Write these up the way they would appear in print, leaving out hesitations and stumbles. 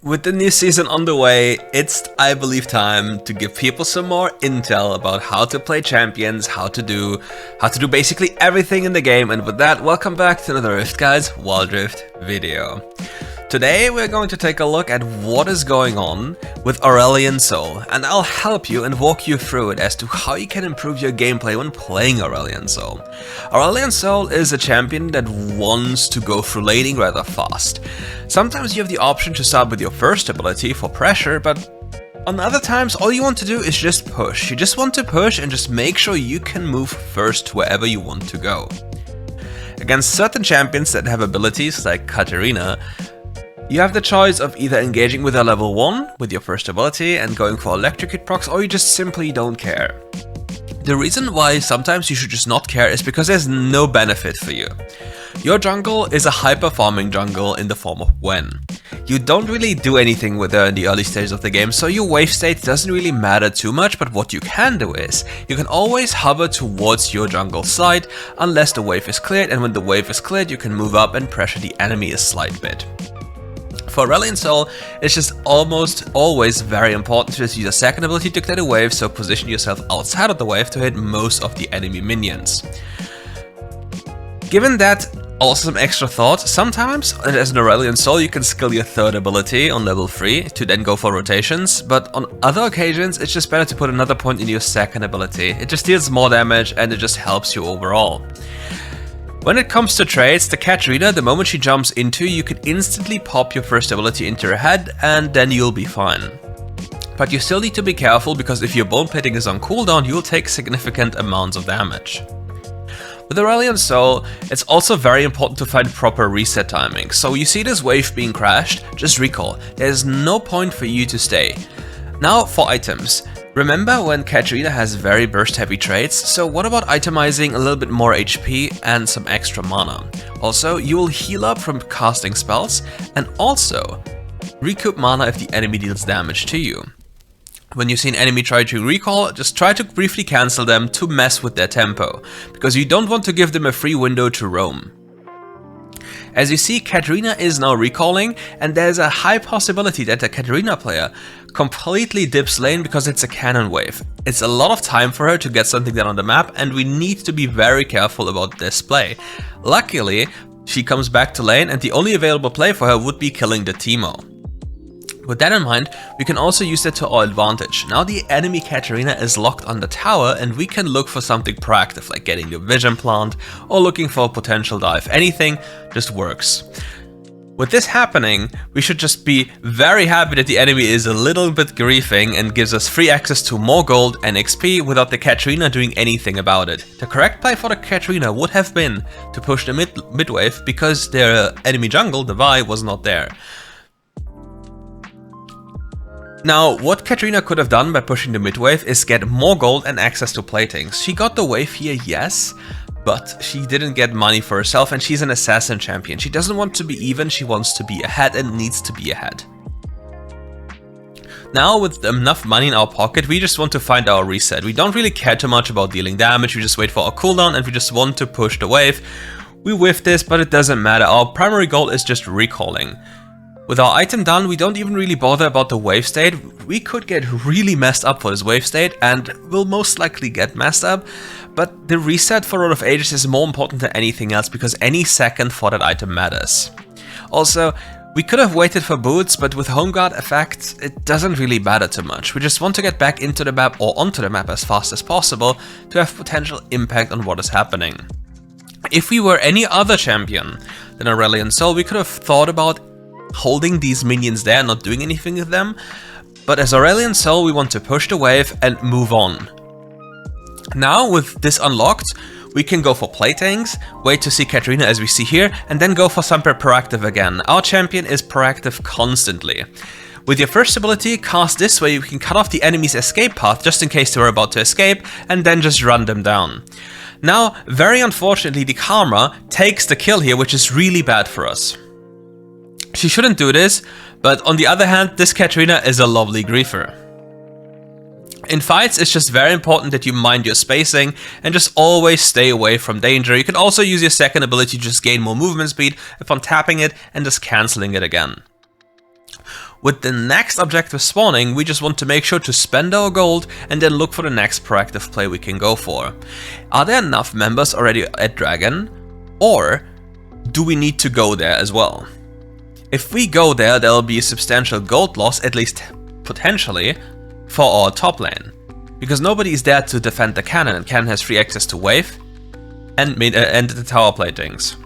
With the new season on the way, it's, I believe, time to give people some more intel about how to play champions, how to do basically everything in the game. And with that, welcome back to another RiftGuides WildRift video. Today we're going to take a look at what is going on with Aurelion Sol, and I'll help you and walk you through it as to how you can improve your gameplay when playing Aurelion Sol. Aurelion Sol is a champion that wants to go through laning rather fast. Sometimes you have the option to start with your first ability for pressure, but on other times all you want to do is just push. You just want to push and just make sure you can move first to wherever you want to go. Against certain champions that have abilities like Katarina, you have the choice of either engaging with a level 1 with your first ability and going for electrocute procs, or you just simply don't care. The reason why sometimes you should just not care is because there's no benefit for you. Your jungle is a hyper-farming jungle in the form of Gwen. You don't really do anything with her in the early stages of the game, so your wave state doesn't really matter too much, but what you can do is, you can always hover towards your jungle side unless the wave is cleared, and when the wave is cleared you can move up and pressure the enemy a slight bit. For Aurelion Sol, it's just almost always very important to just use a second ability to clear the wave, so position yourself outside of the wave to hit most of the enemy minions. Given that, also some extra thought, sometimes as an Aurelion Sol you can skill your third ability on level 3 to then go for rotations, but on other occasions it's just better to put another point in your second ability. It just deals more damage and it just helps you overall. When it comes to trades, the Katarina, the moment she jumps into you can instantly pop your first ability into her head and then you'll be fine. But you still need to be careful, because if your bone plating is on cooldown you'll take significant amounts of damage. With Aurelion Sol, it's also very important to find proper reset timing. So you see this wave being crashed, just recall, there's no point for you to stay. Now for items. Remember when Katarina has very burst heavy traits, so what about itemizing a little bit more HP and some extra mana? Also, you will heal up from casting spells and also recoup mana if the enemy deals damage to you. When you see an enemy try to recall, just try to briefly cancel them to mess with their tempo, because you don't want to give them a free window to roam. As you see, Katarina is now recalling, and there's a high possibility that the Katarina player completely dips lane because it's a cannon wave. It's a lot of time for her to get something done on the map, and we need to be very careful about this play. Luckily, she comes back to lane and the only available play for her would be killing the Teemo. With that in mind, we can also use that to our advantage. Now the enemy Katarina is locked on the tower and we can look for something proactive, like getting the vision plant or looking for a potential dive. Anything just works. With this happening, we should just be very happy that the enemy is a little bit griefing and gives us free access to more gold and XP without the Katarina doing anything about it. The correct play for the Katarina would have been to push the mid wave, because their enemy jungle, the Vi, was not there. Now, what Katarina could have done by pushing the mid wave is get more gold and access to platings. She got the wave here, yes, but she didn't get money for herself, and she's an assassin champion. She doesn't want to be even, she wants to be ahead and needs to be ahead. Now, with enough money in our pocket, we just want to find our reset. We don't really care too much about dealing damage, we just wait for our cooldown and we just want to push the wave. We whiff this, but it doesn't matter. Our primary goal is just recalling. With our item done, we don't even really bother about the wave state. We could get really messed up for this wave state, and will most likely get messed up, but the reset for Road of Ages is more important than anything else, because any second for that item matters. Also, we could have waited for boots, but with Home Guard effects, it doesn't really matter too much. We just want to get back into the map or onto the map as fast as possible to have potential impact on what is happening. If we were any other champion than Aurelion Sol, we could have thought about holding these minions there, not doing anything with them, but as Aurelion Sol we want to push the wave and move on. Now with this unlocked, we can go for platings, wait to see Katarina as we see here, and then go for something proactive again. Our champion is proactive constantly. With your first ability, cast this way, you can cut off the enemy's escape path just in case they were about to escape, and then just run them down. Now, very unfortunately, the Karma takes the kill here, which is really bad for us. She shouldn't do this, but on the other hand, this Katarina is a lovely griefer. In fights, it's just very important that you mind your spacing and just always stay away from danger. You can also use your second ability to just gain more movement speed upon tapping it and just cancelling it again. With the next objective spawning, we just want to make sure to spend our gold and then look for the next proactive play we can go for. Are there enough members already at Dragon, or do we need to go there as well? If we go there, there'll be a substantial gold loss, at least potentially, for our top lane. Because nobody is there to defend the cannon, and cannon has free access to wave and the tower platings.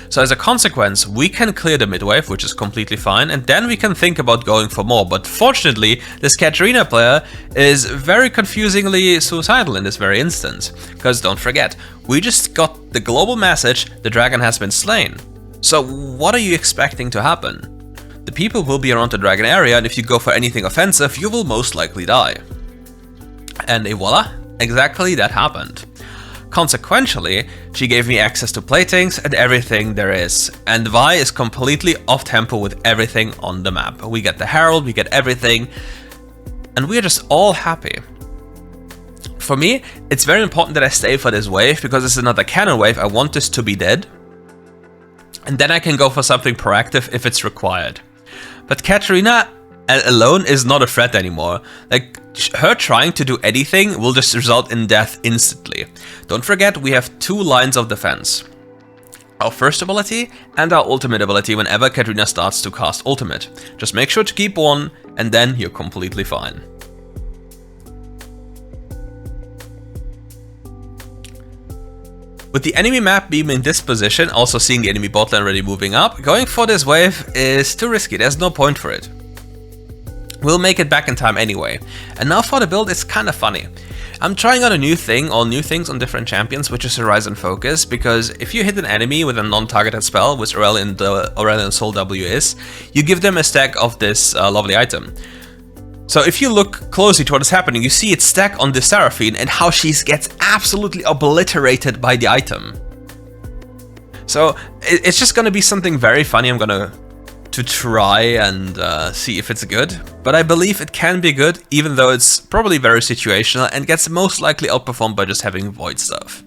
So as a consequence, we can clear the mid wave, which is completely fine, and then we can think about going for more. But fortunately, this Katarina player is very confusingly suicidal in this very instance. Because don't forget, we just got the global message, the dragon has been slain. So what are you expecting to happen? The people will be around the dragon area, and if you go for anything offensive, you will most likely die. And voila, exactly that happened. Consequentially, she gave me access to platings and everything there is, and Vi is completely off tempo with everything on the map. We get the Herald, we get everything, and we're just all happy. For me, it's very important that I stay for this wave, because it's another cannon wave. I want this to be dead, and then I can go for something proactive if it's required. But Katarina alone is not a threat anymore. Like, her trying to do anything will just result in death instantly. Don't forget, we have 2 lines of defense. Our first ability and our ultimate ability whenever Katarina starts to cast ultimate. Just make sure to keep one, and then you're completely fine. With the enemy map being in this position, also seeing the enemy bot lane already moving up, going for this wave is too risky, there's no point for it. We'll make it back in time anyway. And now for the build, it's kind of funny. I'm trying out a new thing, or new things on different champions, which is Horizon Focus, because if you hit an enemy with a non-targeted spell, which Aurelion Sol W is, you give them a stack of this lovely item. So if you look closely to what is happening, you see it stack on the Seraphine and how she gets absolutely obliterated by the item. So it's just gonna be something very funny. I'm gonna try and see if it's good, but I believe it can be good, even though it's probably very situational and gets most likely outperformed by just having void stuff.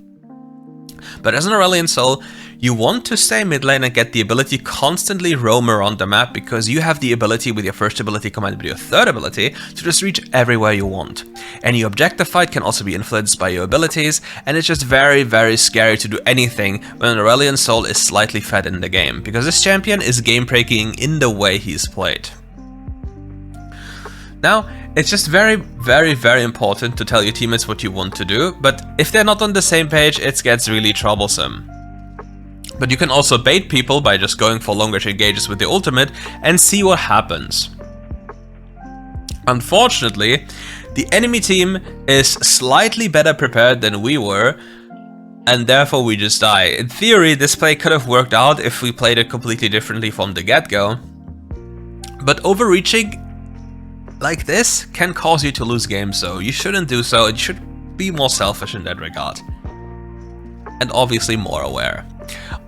But as an Aurelion Sol, you want to stay mid lane and get the ability constantly roam around the map, because you have the ability with your first ability combined with your third ability to just reach everywhere you want. Any objective fight can also be influenced by your abilities, and it's just very, very scary to do anything when an Aurelion Sol is slightly fed in the game, because this champion is game breaking in the way he's played. Now, it's just very, very, very important to tell your teammates what you want to do, but if they're not on the same page, it gets really troublesome. But you can also bait people by just going for longer engages with the ultimate and see what happens. Unfortunately, the enemy team is slightly better prepared than we were, and therefore we just die. In theory, this play could have worked out if we played it completely differently from the get-go. But overreaching like this can cause you to lose games, so you shouldn't do so. You should be more selfish in that regard. And obviously more aware.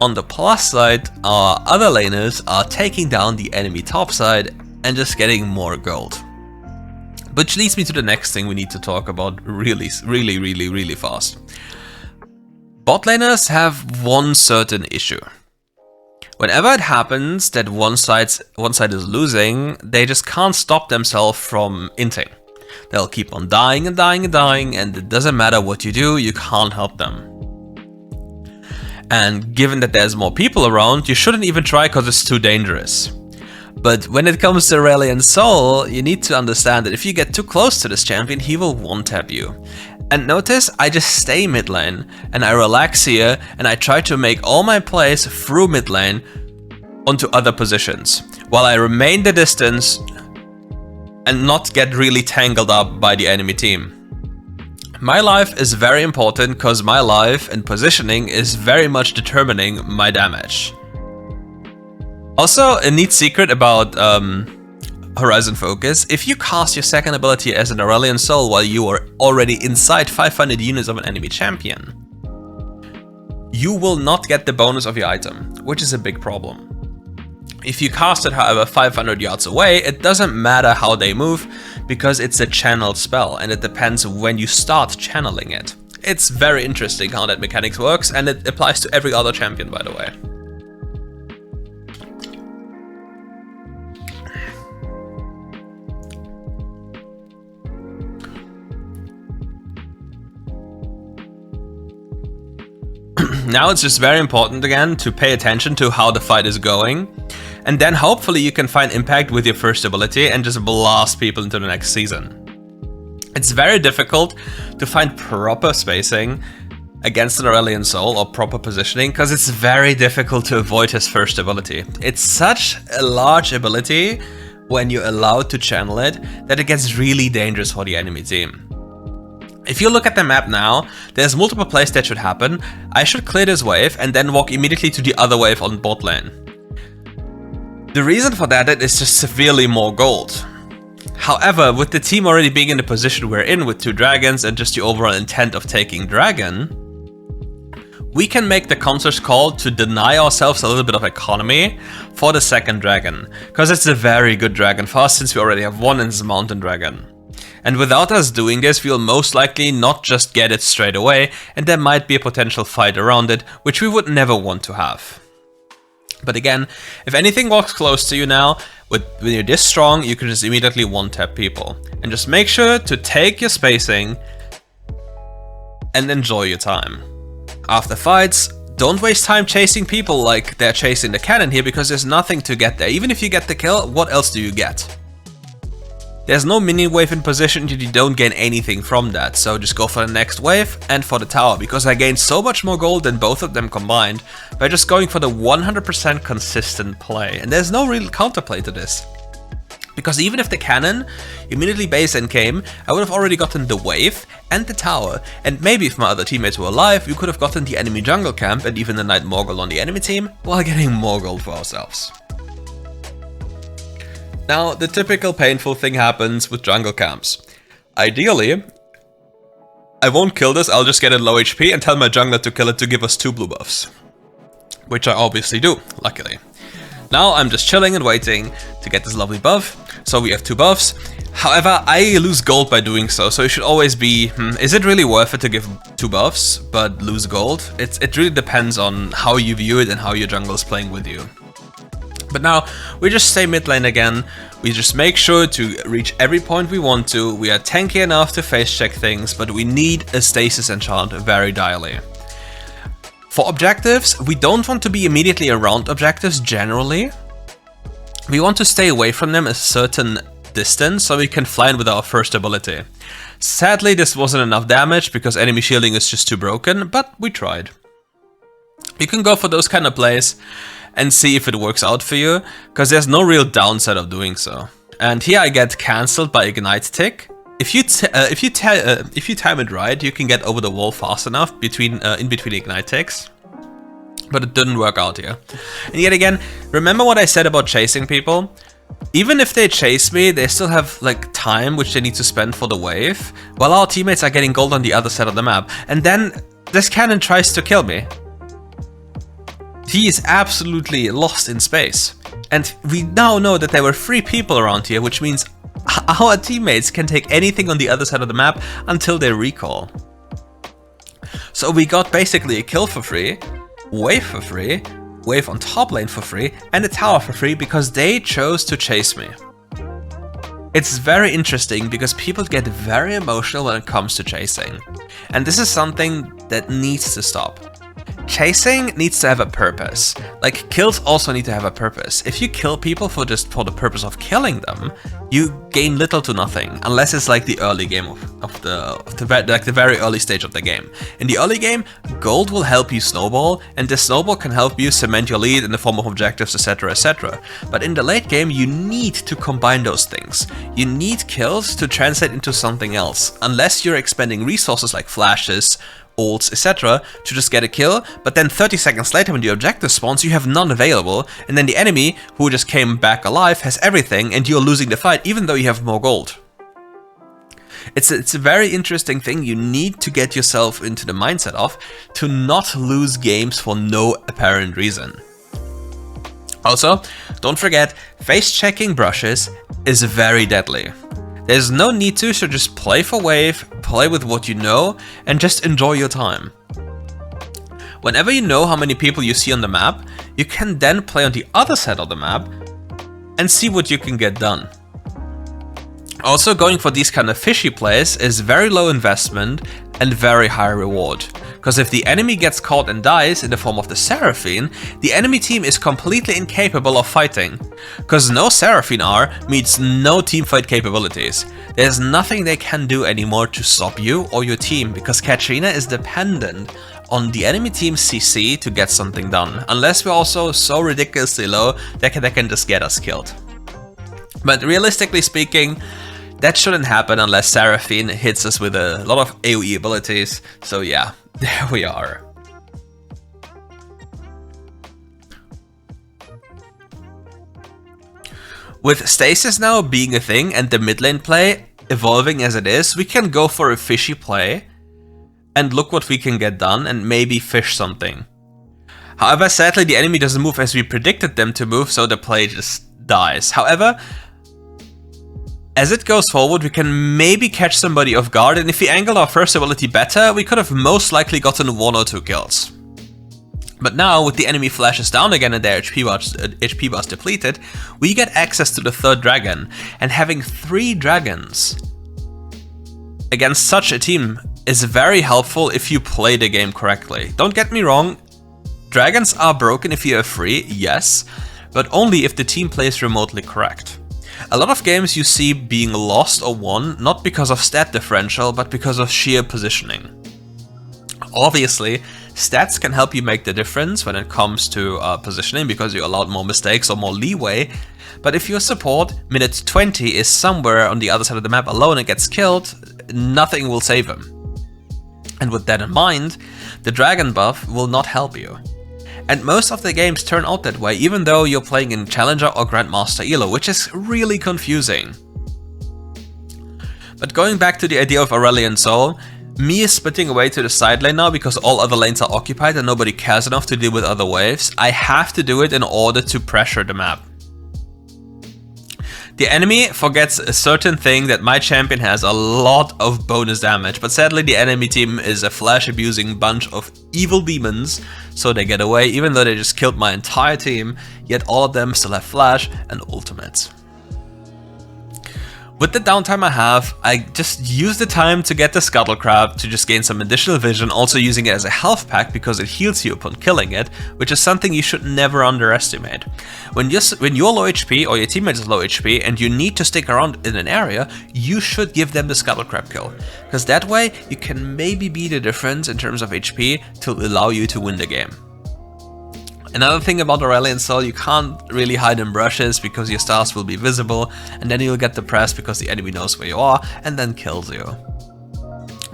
On the plus side, our other laners are taking down the enemy top side and just getting more gold. Which leads me to the next thing we need to talk about really fast. Bot laners have one certain issue. Whenever it happens that one side is losing, they just can't stop themselves from inting. They'll keep on dying and dying and dying, and it doesn't matter what you do, you can't help them. And given that there's more people around, you shouldn't even try because it's too dangerous. But when it comes to Aurelion Sol, you need to understand that if you get too close to this champion, he will one-tap you. And notice, I just stay mid lane, and I relax here, and I try to make all my plays through mid lane onto other positions, while I remain the distance and not get really tangled up by the enemy team. My life is very important, because my life and positioning is very much determining my damage. Also, a neat secret about Horizon Focus: if you cast your second ability as an Aurelion Sol while you are already inside 500 units of an enemy champion, you will not get the bonus of your item, which is a big problem. If you cast it, however, 500 yards away, it doesn't matter how they move, because it's a channeled spell, and it depends when you start channeling it. It's very interesting how that mechanics works, and it applies to every other champion, by the way. Now it's just very important again to pay attention to how the fight is going, and then hopefully you can find impact with your first ability and just blast people into the next season. It's very difficult to find proper spacing against an Aurelion Sol or proper positioning, because it's very difficult to avoid his first ability. It's such a large ability when you're allowed to channel it that it gets really dangerous for the enemy team. If you look at the map now, there's multiple plays that should happen. I should clear this wave and then walk immediately to the other wave on bot lane. The reason for that is just severely more gold. However, with the team already being in the position we're in with 2 dragons and just the overall intent of taking dragon, we can make the conscious call to deny ourselves a little bit of economy for the second dragon, because it's a very good dragon for us since we already have one in the mountain dragon. And without us doing this, we'll most likely not just get it straight away, and there might be a potential fight around it, which we would never want to have. But again, if anything walks close to you now, when you're this strong, you can just immediately one-tap people. And just make sure to take your spacing and enjoy your time. After fights, don't waste time chasing people like they're chasing the cannon here, because there's nothing to get there. Even if you get the kill, what else do you get? There's no mini wave in position, you don't gain anything from that, so just go for the next wave and for the tower, because I gained so much more gold than both of them combined by just going for the 100% consistent play, and there's no real counterplay to this. Because even if the cannon immediately base and came, I would have already gotten the wave and the tower, and maybe if my other teammates were alive, we could have gotten the enemy jungle camp and even the Knight Morgul on the enemy team, while getting more gold for ourselves. Now, the typical painful thing happens with jungle camps. Ideally, I won't kill this, I'll just get it low HP and tell my jungler to kill it to give us 2 blue buffs. Which I obviously do, luckily. Now I'm just chilling and waiting to get this lovely buff, so we have 2 buffs. However, I lose gold by doing so, so it should always be, is it really worth it to give 2 buffs, but lose gold? It really depends on how you view it and how your jungle is playing with you. But now, we just stay mid lane again, we just make sure to reach every point we want to, we are tanky enough to face check things, but we need a stasis enchant very direly. For objectives, we don't want to be immediately around objectives generally. We want to stay away from them a certain distance so we can fly in with our first ability. Sadly, this wasn't enough damage because enemy shielding is just too broken, but we tried. You can go for those kind of plays and see if it works out for you, because there's no real downside of doing so. And here I get cancelled by Ignite Tick. If you time it right, you can get over the wall fast enough in between Ignite Ticks. But it didn't work out here. And yet again, remember what I said about chasing people? Even if they chase me, they still have like time which they need to spend for the wave, while our teammates are getting gold on the other side of the map. And then this cannon tries to kill me. He is absolutely lost in space. And we now know that there were 3 people around here, which means our teammates can take anything on the other side of the map until they recall. So we got basically a kill for free, wave for free, wave on top lane for free, and a tower for free because they chose to chase me. It's very interesting because people get very emotional when it comes to chasing. And this is something that needs to stop. Chasing needs to have a purpose. Like, kills also need to have a purpose. If you kill people for the purpose of killing them, you gain little to nothing, unless it's like the early game of the very early stage of the game. In the early game, gold will help you snowball, and the snowball can help you cement your lead in the form of objectives, etc, etc. But in the late game, you need to combine those things. You need kills to translate into something else, unless you're expending resources like flashes, ults, etc. to just get a kill, but then 30 seconds later when the objective spawns, you have none available, and then the enemy, who just came back alive, has everything, and you're losing the fight even though you have more gold. It's a very interesting thing you need to get yourself into the mindset of, to not lose games for no apparent reason. Also, don't forget, face checking brushes is very deadly. There's no need to, so just play for wave, play with what you know, and just enjoy your time. Whenever you know how many people you see on the map, you can then play on the other side of the map and see what you can get done. Also, going for these kind of fishy plays is very low investment and very high reward. Because if the enemy gets caught and dies in the form of the Seraphine, the enemy team is completely incapable of fighting. Because no Seraphine R means no teamfight capabilities. There's nothing they can do anymore to stop you or your team, because Katrina is dependent on the enemy team's CC to get something done, unless we're also so ridiculously low that they can just get us killed. But realistically speaking, that shouldn't happen unless Seraphine hits us with a lot of AoE abilities, so yeah, there we are. With Stasis now being a thing and the mid lane play evolving as it is, we can go for a fishy play and look what we can get done and maybe fish something. However, sadly the enemy doesn't move as we predicted them to move, so the play just dies. However, as it goes forward, we can maybe catch somebody off guard, and if we angled our first ability better, we could have most likely gotten 1 or 2 kills. But now, with the enemy flashes down again and their HP bars depleted, we get access to the 3rd dragon, and having 3 dragons against such a team is very helpful if you play the game correctly. Don't get me wrong, dragons are broken if you are free, yes, but only if the team plays remotely correct. A lot of games you see being lost or won, not because of stat differential, but because of sheer positioning. Obviously, stats can help you make the difference when it comes to positioning, because you allowed more mistakes or more leeway, but if your support, minute 20, is somewhere on the other side of the map alone and gets killed, nothing will save him. And with that in mind, the dragon buff will not help you. And most of the games turn out that way, even though you're playing in Challenger or Grandmaster Elo, which is really confusing. But going back to the idea of Aurelion Sol, me is splitting away to the side lane now because all other lanes are occupied and nobody cares enough to deal with other waves. I have to do it in order to pressure the map. The enemy forgets a certain thing, that my champion has a lot of bonus damage, but sadly the enemy team is a flash abusing bunch of evil demons, so they get away even though they just killed my entire team, yet all of them still have flash and ultimates. With the downtime I have, I just use the time to get the Scuttle Crab to just gain some additional vision, also using it as a health pack because it heals you upon killing it, which is something you should never underestimate. When you're low HP or your teammate is low HP and you need to stick around in an area, you should give them the Scuttle Crab kill, because that way you can maybe be the difference in terms of HP to allow you to win the game. Another thing about Aurelion Sol, you can't really hide in brushes because your stars will be visible, and then you'll get depressed because the enemy knows where you are and then kills you.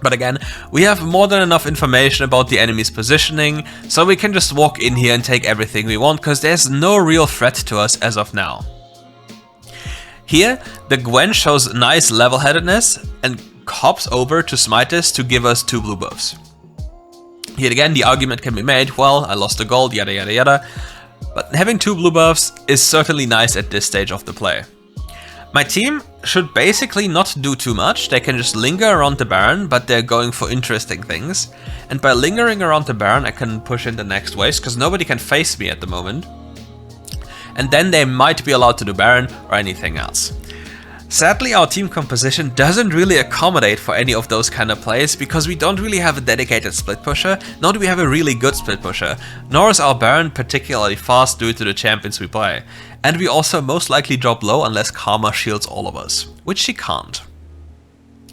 But again, we have more than enough information about the enemy's positioning, so we can just walk in here and take everything we want, because there's no real threat to us as of now. Here, the Gwen shows nice level-headedness and hops over to smite us to give us 2 blue buffs. Yet again, the argument can be made, well, I lost the gold, yada yada yada, but having 2 blue buffs is certainly nice at this stage of the play. My team should basically not do too much, they can just linger around the Baron, but they're going for interesting things, and by lingering around the Baron I can push in the next waves, because nobody can face me at the moment, and then they might be allowed to do Baron or anything else. Sadly, our team composition doesn't really accommodate for any of those kind of plays, because we don't really have a dedicated split pusher, nor do we have a really good split pusher, nor is our Baron particularly fast due to the champions we play. And we also most likely drop low unless Karma shields all of us, which she can't.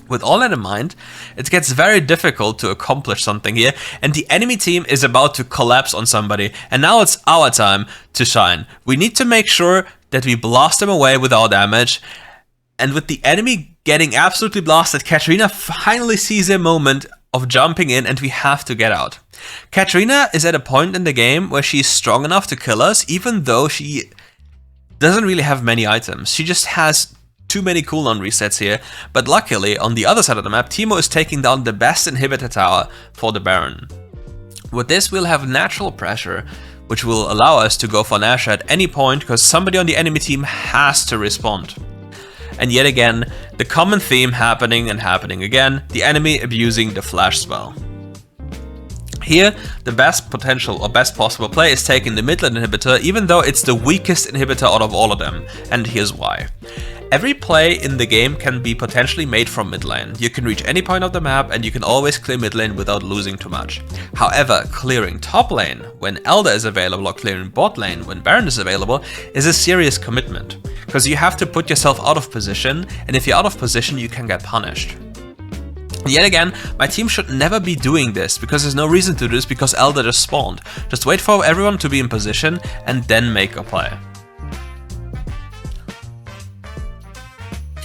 With all that in mind, it gets very difficult to accomplish something here, and the enemy team is about to collapse on somebody, and now it's our time to shine. We need to make sure that we blast them away with our damage. And with the enemy getting absolutely blasted, Katrina finally sees a moment of jumping in, and we have to get out. Katrina is at a point in the game where she's strong enough to kill us, even though she doesn't really have many items. She just has too many cooldown resets here, but luckily, on the other side of the map, Teemo is taking down the best inhibitor tower for the Baron. With this, we'll have natural pressure, which will allow us to go for Nash at any point, because somebody on the enemy team has to respond. And yet again, the common theme happening and happening again, the enemy abusing the flash spell. Here, the best potential or best possible play is taking the mid lane inhibitor, even though it's the weakest inhibitor out of all of them, and here's why. Every play in the game can be potentially made from mid lane. You can reach any point of the map and you can always clear mid lane without losing too much. However, clearing top lane when Elder is available or clearing bot lane when Baron is available is a serious commitment. Because you have to put yourself out of position, and if you're out of position you can get punished. Yet again, my team should never be doing this, because there's no reason to do this because Elder just spawned. Just wait for everyone to be in position and then make a play.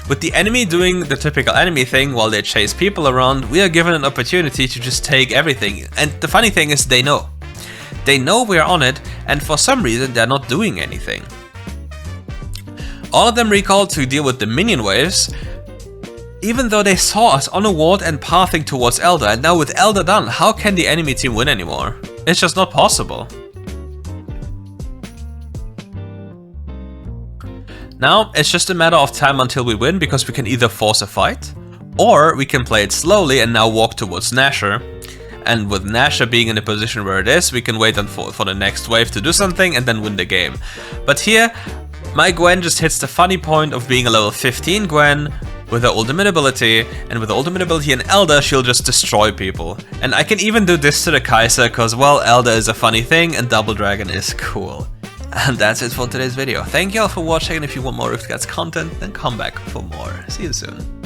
With the enemy doing the typical enemy thing while they chase people around, we are given an opportunity to just take everything. And the funny thing is they know. They know we're on it, and for some reason they're not doing anything. All of them recalled to deal with the minion waves, even though they saw us on a ward and pathing towards Elder, and now with Elder done, how can the enemy team win anymore? It's just not possible. Now, it's just a matter of time until we win, because we can either force a fight, or we can play it slowly and now walk towards Nashor. And with Nashor being in the position where it is, we can wait for the next wave to do something and then win the game. But here, my Gwen just hits the funny point of being a level 15 Gwen with her ultimate ability, and with the ultimate ability in Elder, she'll just destroy people. And I can even do this to the Kai'Sa, cause well, Elder is a funny thing and Double Dragon is cool. And that's it for today's video. Thank you all for watching, and if you want more RiftGuides content, then come back for more. See you soon.